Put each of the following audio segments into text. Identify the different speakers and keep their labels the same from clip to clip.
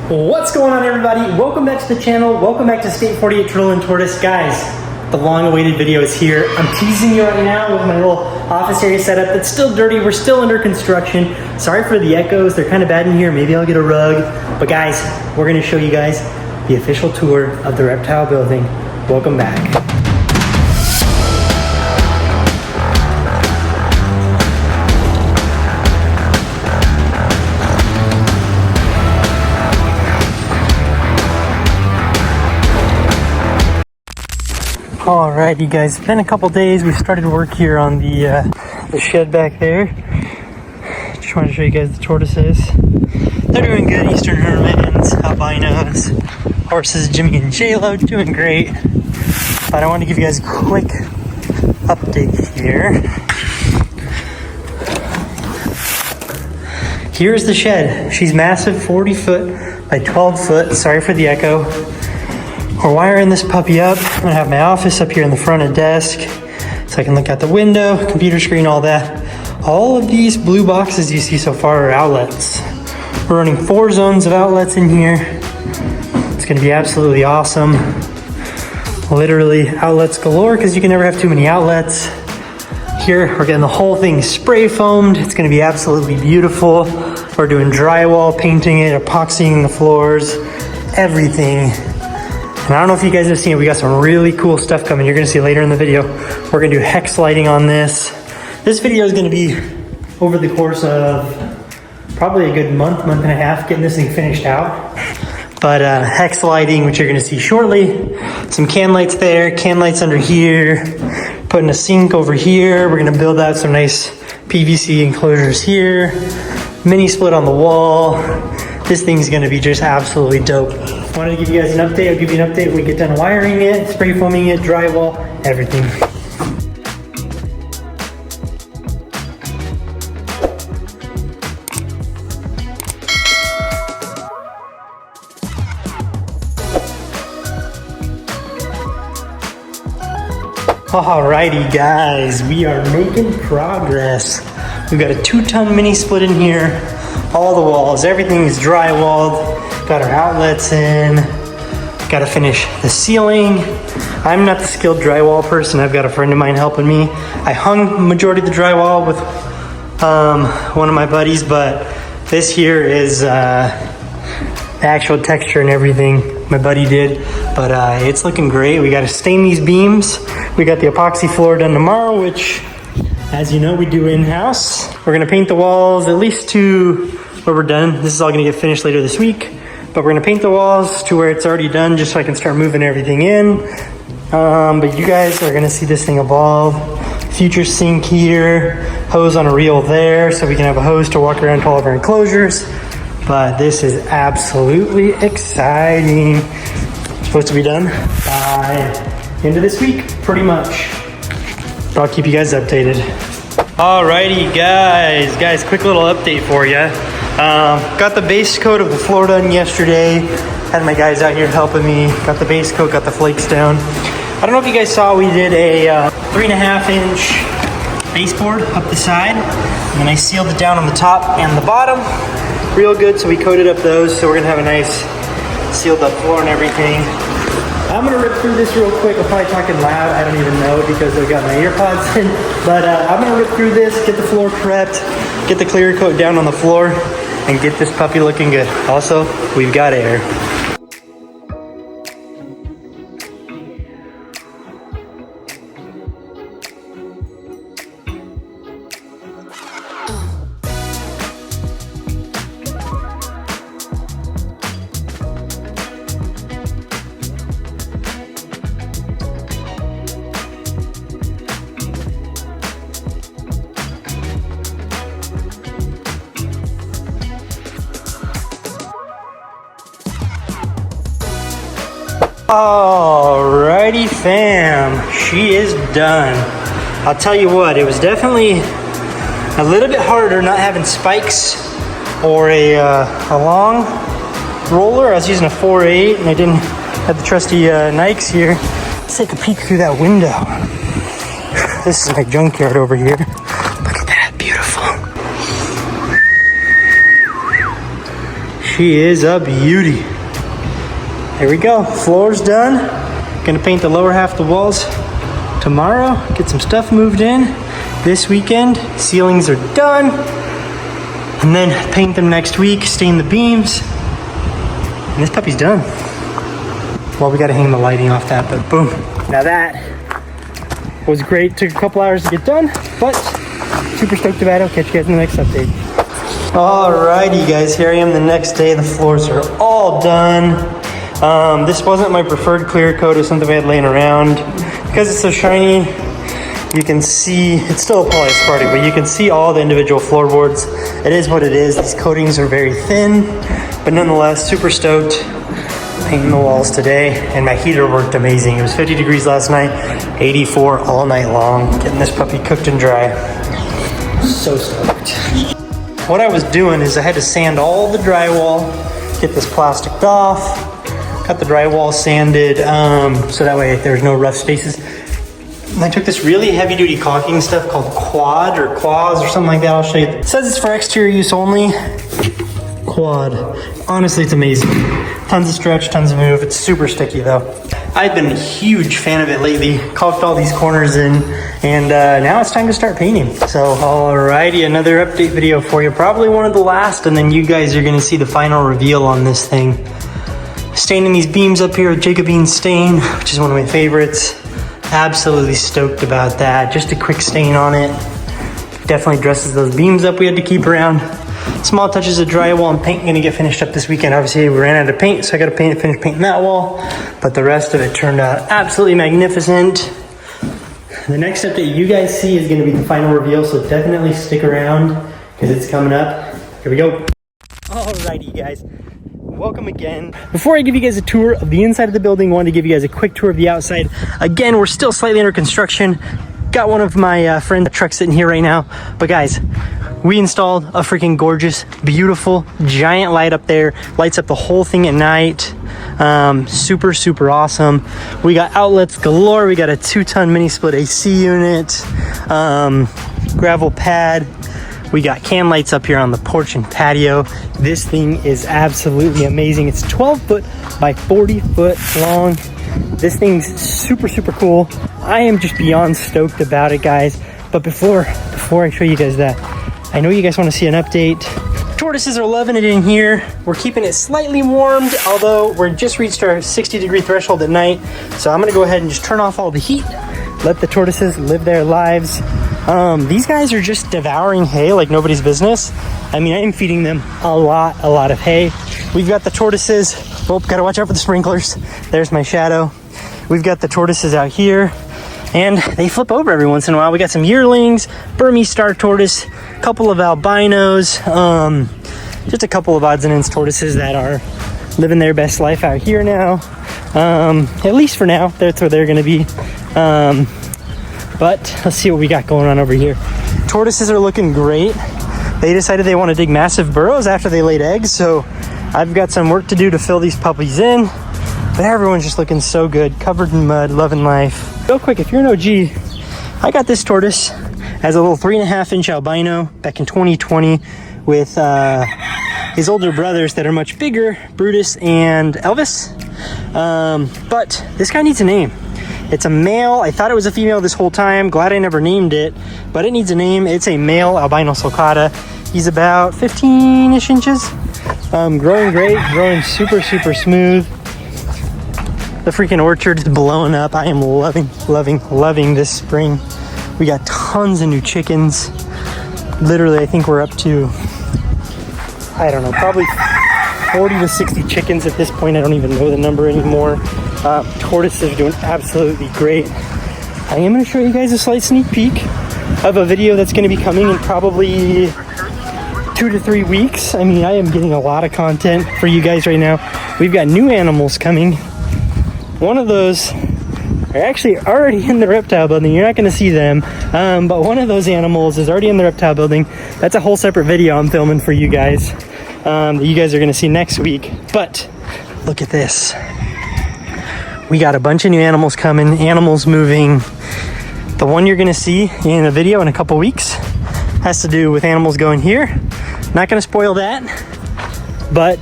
Speaker 1: What's going on, everybody? Welcome back to the channel. Welcome back to State 48 Drill and Tortoise. Guys, the long-awaited video is here. I'm teasing you right now with my little office area setup. It's still dirty. We're still under construction. Sorry for the echoes. They're kind of bad in here. Maybe I'll get a rug. But guys, we're going to show you guys the official tour of the Reptile building. Welcome back. Alright, you guys, it's been a couple days. We started work here on the shed back there. Just want to show you guys the tortoises. They're doing good. Eastern Hermits, albinos, horses, Jimmy and J-Lo, doing great. But I want to give you guys a quick update here. Here's the shed. She's massive, 40 foot by 12 foot. Sorry for the echo. We're wiring this puppy up. I'm gonna have my office up here in the front of desk so I can look out the window, computer screen, all that. All of these blue boxes you see so far are outlets. We're running 4 zones of outlets in here. It's gonna be absolutely awesome. Literally outlets galore because you can never have too many outlets. Here, we're getting the whole thing spray foamed. It's gonna be absolutely beautiful. We're doing drywall, painting it, epoxying the floors, everything. And I don't know if you guys have seen it, we got some really cool stuff coming. You're gonna see later in the video. We're gonna do hex lighting on this. This video is gonna be over the course of probably a good month and a half, getting this thing finished out. But hex lighting, which you're gonna see shortly. Some can lights there, can lights under here. Putting a sink over here. We're gonna build out some nice PVC enclosures here. Mini split on the wall. This thing's gonna be just absolutely dope. Wanted to give you guys an update. I'll give you an update when we get done wiring it, spray foaming it, drywall, everything. Alrighty guys, we are making progress. We've got a 2-ton mini split in here. All the walls, everything is drywalled. Got our outlets in. Got to finish the ceiling. I'm not the skilled drywall person. I've got a friend of mine helping me. I hung majority of the drywall with one of my buddies, but this here is the actual texture and everything my buddy did. But it's looking great. We got to stain these beams. We got the epoxy floor done tomorrow, which, as you know, we do in-house. We're gonna paint the walls at least to where we're done. This is all gonna get finished later this week. But we're gonna paint the walls to where it's already done just so I can start moving everything in. But you guys are gonna see this thing evolve. Future sink here, hose on a reel there, so we can have a hose to walk around to all of our enclosures. But this is absolutely exciting. Supposed to be done by end of this week, pretty much. But I'll keep you guys updated. Alrighty guys, quick little update for you. Got the base coat of the floor done yesterday. Had my guys out here helping me. Got the base coat, got the flakes down. I don't know if you guys saw, we did a 3.5-inch baseboard up the side. And then I sealed it down on the top and the bottom. Real good, so we coated up those. So we're gonna have a nice sealed up floor and everything. I'm gonna rip through this real quick. I'm probably talking loud, I don't even know because I've got my earpods in. But I'm gonna rip through this, get the floor prepped, get the clear coat down on the floor, and get this puppy looking good. Also, we've got air. Alrighty fam, she is done. I'll tell you what, it was definitely a little bit harder not having spikes or a long roller. I was using a 4.8 and I didn't have the trusty Nikes here. Let's take a peek through that window. This is my junkyard over here. Look at that, beautiful. She is a beauty. There we go, floor's done. Gonna paint the lower half of the walls tomorrow, get some stuff moved in this weekend. Ceilings are done. And then paint them next week, stain the beams. And this puppy's done. Well, we gotta hang the lighting off that, but boom. Now that was great. Took a couple hours to get done, but super stoked about it. I'll catch you guys in the next update. Alrighty guys, here I am the next day. The floors are all done. This wasn't my preferred clear coat. It was something I had laying around. Because it's so shiny, you can see, it's still a polyaspartic, but you can see all the individual floorboards. It is what it is. These coatings are very thin, but nonetheless, super stoked. Painting the walls today, and my heater worked amazing. It was 50 degrees last night, 84 all night long. Getting this puppy cooked and dry. So stoked. What I was doing is I had to sand all the drywall, get this plastic off, got the drywall sanded, so that way there's no rough spaces. And I took this really heavy duty caulking stuff called Quad or Quaz or something like that. I'll show you. It says it's for exterior use only. Quad. Honestly, it's amazing. Tons of stretch, tons of move. It's super sticky though. I've been a huge fan of it lately. Caulked all these corners in, and now it's time to start painting. So alrighty, another update video for you. Probably one of the last, and then you guys are gonna see the final reveal on this thing. Staining these beams up here with Jacobine stain, which is one of my favorites. Absolutely stoked about that. Just a quick stain on it. Definitely dresses those beams up we had to keep around. Small touches of drywall and paint gonna get finished up this weekend. Obviously we ran out of paint, so I gotta finish painting that wall. But the rest of it turned out absolutely magnificent. The next update you guys see is gonna be the final reveal, so definitely stick around because it's coming up. Here we go. Alrighty guys, welcome again. Before I give you guys a tour of the inside of the building, I wanted to give you guys a quick tour of the outside. Again, we're still slightly under construction. Got one of my friend's trucks sitting here right now. But guys, we installed a freaking gorgeous, beautiful, giant light up there. Lights up the whole thing at night. Super, super awesome. We got outlets galore. We got a 2-ton mini split AC unit, gravel pad. We got can lights up here on the porch and patio. This thing is absolutely amazing. It's 12 foot by 40 foot long. This thing's super, super cool. I am just beyond stoked about it, guys. But before I show you guys that, I know you guys want to see an update. Tortoises are loving it in here. We're keeping it slightly warmed, although we're just reached our 60-degree threshold at night. So I'm gonna go ahead and just turn off all the heat, let the tortoises live their lives. These guys are just devouring hay like nobody's business. I mean, I am feeding them a lot of hay. We've got the tortoises. Oh, gotta watch out for the sprinklers. There's my shadow. We've got the tortoises out here, and they flip over every once in a while. We got some yearlings, Burmese star tortoise, a couple of albinos, just a couple of odds and ends tortoises that are living their best life out here now. At least for now, that's where they're gonna be. But let's see what we got going on over here. Tortoises are looking great. They decided they want to dig massive burrows after they laid eggs, so I've got some work to do to fill these puppies in. But everyone's just looking so good, covered in mud, loving life. Real quick, if you're an OG, I got this tortoise as a little 3.5-inch albino back in 2020 with his older brothers that are much bigger, Brutus and Elvis. But this guy needs a name. It's a male. I thought it was a female this whole time. Glad I never named it, but it needs a name. It's a male albino sulcata. He's about 15-ish inches. Growing great, growing super, super smooth. The freaking orchard is blowing up. I am loving this spring. We got tons of new chickens. Literally, I think we're up to, I don't know, probably 40 to 60 chickens at this point. I don't even know the number anymore. Tortoises are doing absolutely great. I am going to show you guys a slight sneak peek of a video that's going to be coming in probably 2 to 3 weeks. I mean, I am getting a lot of content for you guys right now. We've got new animals coming. One of those are actually already in the reptile building. You're not going to see them, but one of those animals is already in the reptile building. That's a whole separate video I'm filming for you guys that you guys are going to see next week. But look at this. We got a bunch of new animals coming, animals moving. The one you're gonna see in a video in a couple weeks has to do with animals going here. Not gonna spoil that. but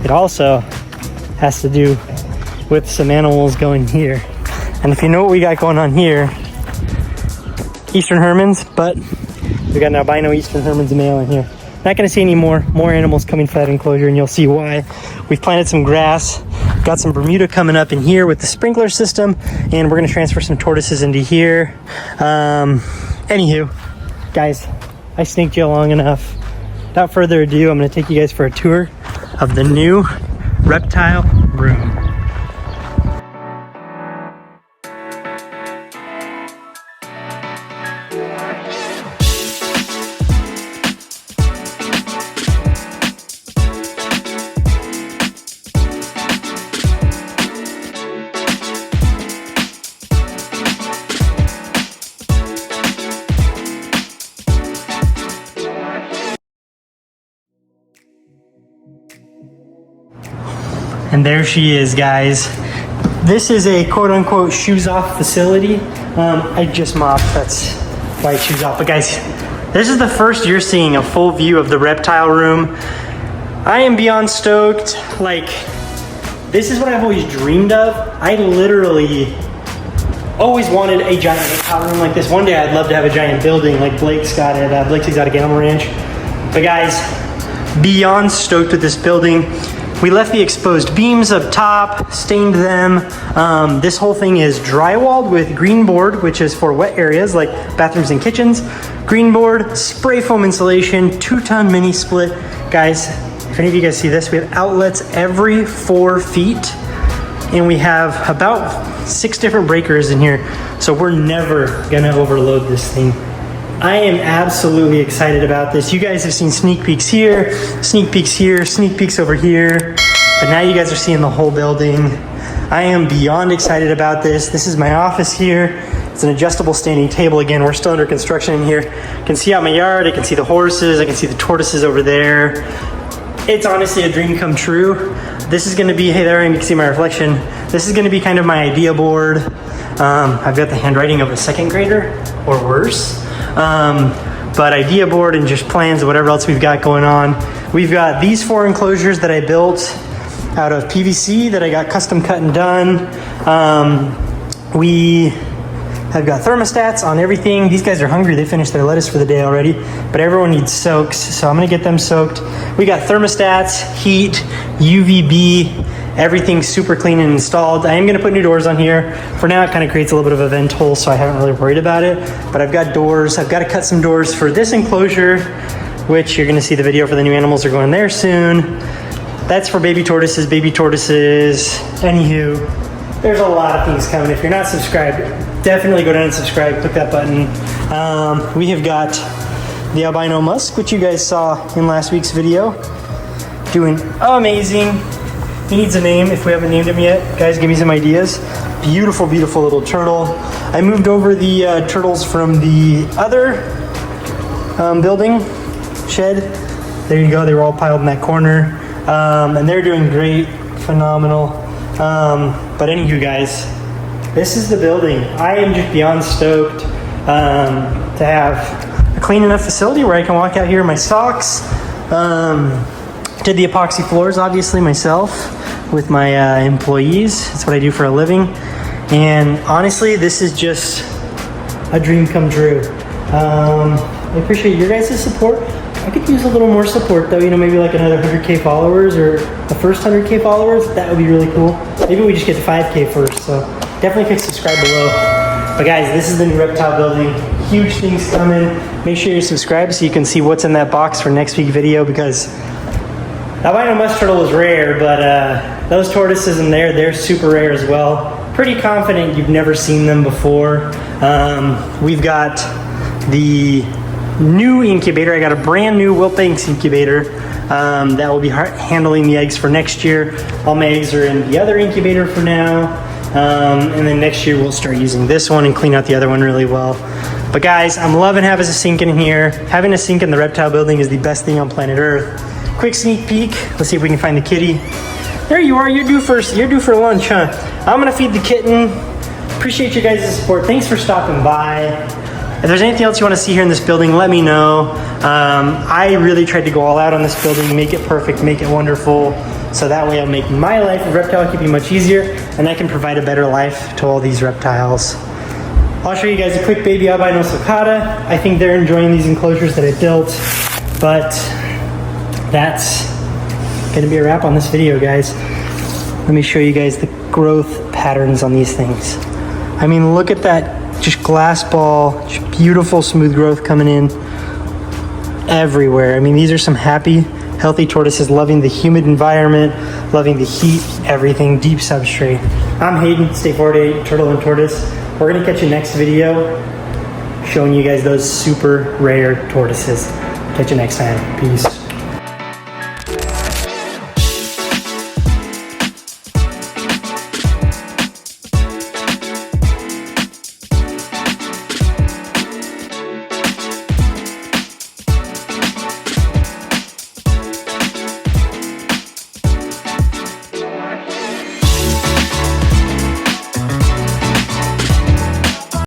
Speaker 1: it also has to do with some animals going here. And if you know what we got going on here, Eastern Hermans, but we got an albino Eastern Hermans male in here. Not gonna see any more animals coming for that enclosure, and you'll see why. We've planted some grass, got some Bermuda coming up in here with the sprinkler system, and we're gonna transfer some tortoises into here. Anywho, guys, I sneaked you long enough. Without further ado, I'm gonna take you guys for a tour of the new reptile room. And there she is, guys. This is a quote-unquote shoes-off facility. I just mopped, that's why it's shoes off. But guys, this is the first you're seeing a full view of the reptile room. I am beyond stoked. Like, this is what I've always dreamed of. I literally always wanted a giant reptile room like this. One day I'd love to have a giant building like Blake's got at Blake's Exotic Animal Ranch. But guys, beyond stoked with this building. We left the exposed beams up top, stained them. This whole thing is drywalled with green board, which is for wet areas like bathrooms and kitchens. Green board, spray foam insulation, 2-ton mini split. Guys, if any of you guys see this, we have outlets every 4 feet. And we have about 6 different breakers in here. So we're never gonna overload this thing. I am absolutely excited about this. You guys have seen sneak peeks here, sneak peeks here, sneak peeks over here, but now you guys are seeing the whole building. I am beyond excited about this. This is my office here. It's an adjustable standing table. Again, we're still under construction in here. I can see out my yard, I can see the horses, I can see the tortoises over there. It's honestly a dream come true. This is gonna be, hey there, you can see my reflection. This is gonna be kind of my idea board. I've got the handwriting of a 2nd grader or worse. But idea board and just plans, whatever else we've got going on. We've got these 4 enclosures that I built out of PVC that I got custom cut and done. We have got thermostats on everything. These guys are hungry. They finished their lettuce for the day already, but everyone needs soaks, so I'm gonna get them soaked. We got thermostats, heat, UVB, everything's super clean and installed. I am gonna put new doors on here. For now, it kind of creates a little bit of a vent hole, so I haven't really worried about it, but I've got doors. I've got to cut some doors for this enclosure, which you're gonna see the video for the new animals are going there soon. That's for baby tortoises, Anywho, there's a lot of things coming. If you're not subscribed, definitely go down and subscribe, click that button. We have got the albino musk, which you guys saw in last week's video, doing amazing. He needs a name if we haven't named him yet. Guys, give me some ideas. Beautiful, beautiful little turtle. I moved over the turtles from the other building shed. There you go, they were all piled in that corner. And they're doing great, phenomenal. But anywho, guys, this is the building. I am just beyond stoked to have a clean enough facility where I can walk out here in my socks. Did the epoxy floors, obviously, myself with my employees. That's what I do for a living. And honestly, this is just a dream come true. I appreciate your guys' support. I could use a little more support though, you know, maybe like another 100K followers or the first 100K followers. That would be really cool. Maybe we just get to 5K first, so definitely click subscribe below. But guys, this is the new reptile building. Huge things coming. Make sure you're subscribed so you can see what's in that box for next week's video, because albino musk turtle is rare, but those tortoises in there, they're super rare as well. Pretty confident you've never seen them before. We've got the new incubator. I got a brand new Wilbanks incubator that will be handling the eggs for next year. All my eggs are in the other incubator for now. And then next year we'll start using this one and clean out the other one really well. But guys, I'm loving having a sink in here. Having a sink in the reptile building is the best thing on planet Earth. Quick sneak peek. Let's see if we can find the kitty. There you are. You're due for lunch, huh? I'm gonna feed the kitten. Appreciate you guys' support. Thanks for stopping by. If there's anything else you want to see here in this building, let me know. I really tried to go all out on this building, make it perfect, make it wonderful, so that way I'll make my life with Reptile keep much easier, and I can provide a better life to all these reptiles. I'll show you guys a quick baby albino sulcata. I think they're enjoying these enclosures that I built, but that's gonna be a wrap on this video, guys. Let me show you guys the growth patterns on these things. I mean, look at that, just glass ball, just beautiful smooth growth coming in everywhere. I mean, these are some happy, healthy tortoises loving the humid environment, loving the heat, everything, deep substrate. I'm Hayden, Stay 48, Turtle and Tortoise. We're gonna catch you next video showing you guys those super rare tortoises. Catch you next time. Peace.